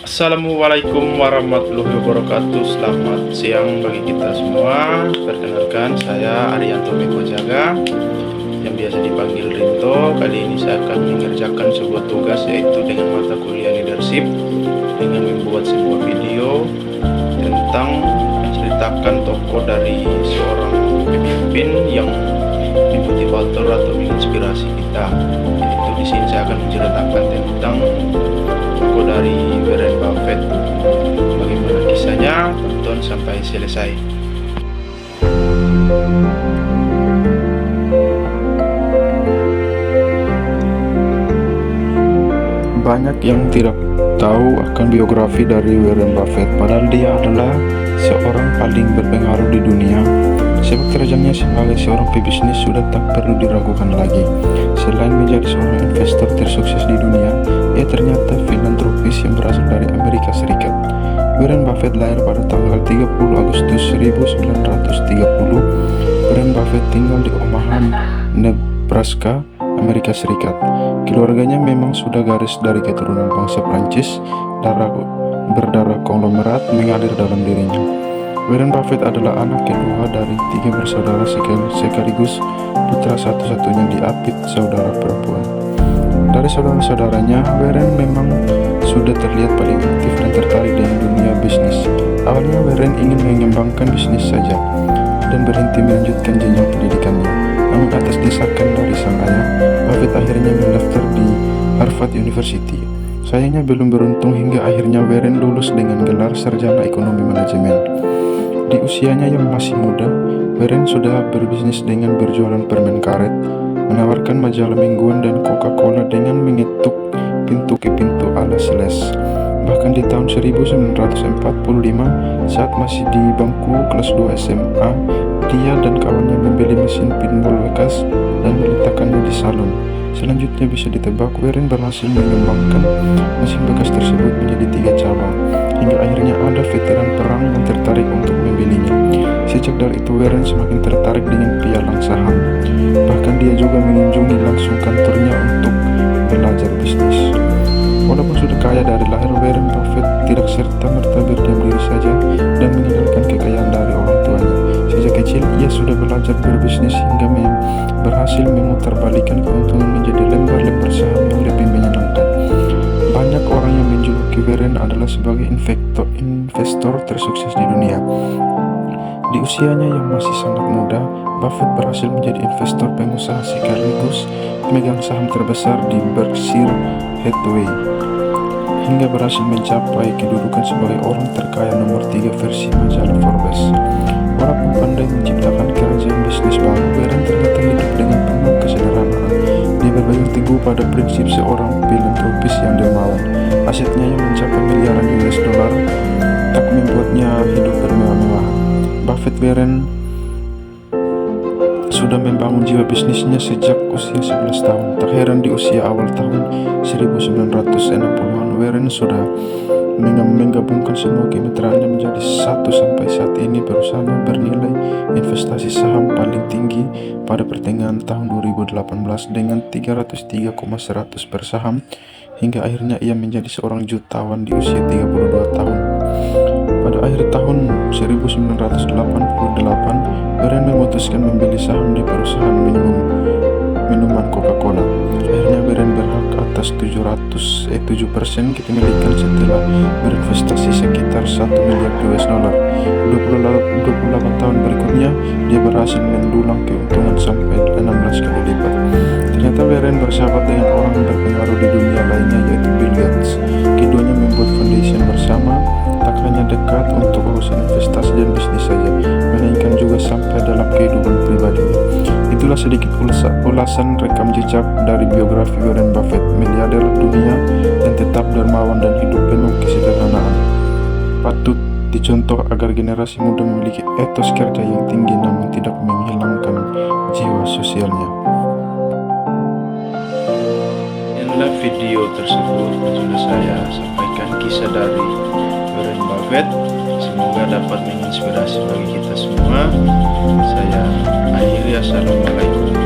Assalamualaikum warahmatullahi wabarakatuh. Selamat siang bagi kita semua. Perkenalkan, saya Arianto Mekojaga yang biasa dipanggil Rinto. Kali ini saya akan mengerjakan sebuah tugas, yaitu dengan mata kuliah leadership, dengan membuat sebuah video tentang menceritakan tokoh dari seorang pemimpin yang motivator atau menginspirasi kita. Yaitu di sini saya akan menceritakan tentang tokoh dari Warren Buffett. Bagaimana kisahnya? Tonton sampai selesai. Banyak yang tidak tahu akan biografi dari Warren Buffett, padahal dia adalah seorang paling berpengaruh di dunia. Sepak terjangnya sebagai seorang pebisnis sudah tak perlu diragukan lagi. Selain menjadi seorang investor tersukses di dunia, ia ternyata filantropis yang berasal dari Amerika Serikat. Warren Buffett lahir pada tanggal 30 Agustus 1930. Warren Buffett tinggal di Omaha, Nebraska, Amerika Serikat. Keluarganya memang sudah garis dari keturunan bangsa Prancis, berdarah konglomerat mengalir dalam dirinya. Warren Buffett adalah anak kedua dari 3 bersaudara sekaligus putra satu-satunya diapit saudara perempuan. Dari saudara-saudaranya, Warren memang sudah terlihat paling aktif dan tertarik dengan dunia bisnis. Awalnya Warren ingin mengembangkan bisnis saja dan berhenti melanjutkan jenjang pendidikannya. Namun atas desakan dari sang ayah, Buffett akhirnya mendaftar di Harvard University. Sayangnya belum beruntung hingga akhirnya Warren lulus dengan gelar sarjana ekonomi manajemen. Di usianya yang masih muda, Warren sudah berbisnis dengan berjualan permen karet, menawarkan majalah mingguan dan Coca-Cola dengan mengetuk pintu ke pintu ala sales. Bahkan di tahun 1945, saat masih di bangku kelas 2 SMA, dia dan kawannya membeli mesin pinball bekas dan meletakkannya di salon. Selanjutnya bisa ditebak, Warren berhasil mengembangkan mesin bekas tersebut menjadi 3 cabang, hingga akhirnya ada veteran perang yang tertarik untuk membelinya. Sejak dari itu Warren semakin tertarik dengan pialang saham. Bahkan dia juga mengunjungi langsung kantornya untuk belajar bisnis. Walaupun sudah kaya dari lahir, Warren Buffett tidak serta-merta berdiam diri saja dan mengandalkan kekayaan dari orang tuanya. Sejak kecil ia sudah belajar berbisnis hingga berhasil memutarbalikkan keuntungan menjadi lembar-lembar saham yang lebih menyenangkan. Banyak orang yang menjuluki Warren adalah sebagai investor tersukses di dunia. Di usianya yang masih sangat muda, Buffett berhasil menjadi investor pengusaha sekaligus pemegang saham terbesar di Berkshire Hathaway, hingga berhasil mencapai kedudukan sebagai orang terkaya nomor 3 versi majalah Forbes. Walaupun pandai menciptakan kerajaan bisnis baru, Warren ternyata hidup dengan penuh kesederhanaan. Dia berpegang teguh pada prinsip seorang filantropis yang dermawan. Asetnya yang mencapai miliaran US dollar tak membuatnya hidup bermewah-mewahan. Buffett Warren sudah membangun jiwa bisnisnya sejak usia 11 tahun. Tak heran di usia awal tahun 1960-an, Warren sudah menggabungkan semua kemitraannya menjadi satu. Sampai saat ini perusahaannya bernilai investasi saham paling tinggi pada pertengahan tahun 2018 dengan 303,100 per saham, hingga akhirnya ia menjadi seorang jutawan di usia 32 tahun. Pada akhir tahun 1988, Warren memutuskan membeli saham di perusahaan minuman Coca-Cola. Akhirnya Warren berhak atas 7% kepemilikan setelah berinvestasi sekitar 1 miliar US dollar. 28 tahun berikutnya, dia berhasil mendulang keuntungan sampai 16 kali lipat. Ternyata Warren bersahabat dengan orang yang berpengaruh di dunia lainnya, yaitu Bill Gates. Keduanya membuat foundation bersama, tak hanya dekat untuk urusan investasi dan bisnis saja, melainkan juga sampai dalam kehidupan pribadi. Itulah sedikit ulasan rekam jejak dari biografi Warren Buffett, miliarder dunia yang tetap dermawan dan hidup penuh kesederhanaan. Patut dicontoh agar generasi muda memiliki etos kerja yang tinggi namun tidak menghilangkan jiwa sosialnya. Inilah video tersebut sudah saya sampaikan kisah dari Warren Buffett. Semoga dapat menginspirasi bagi kita semua. Saya akhiri, assalamualaikum.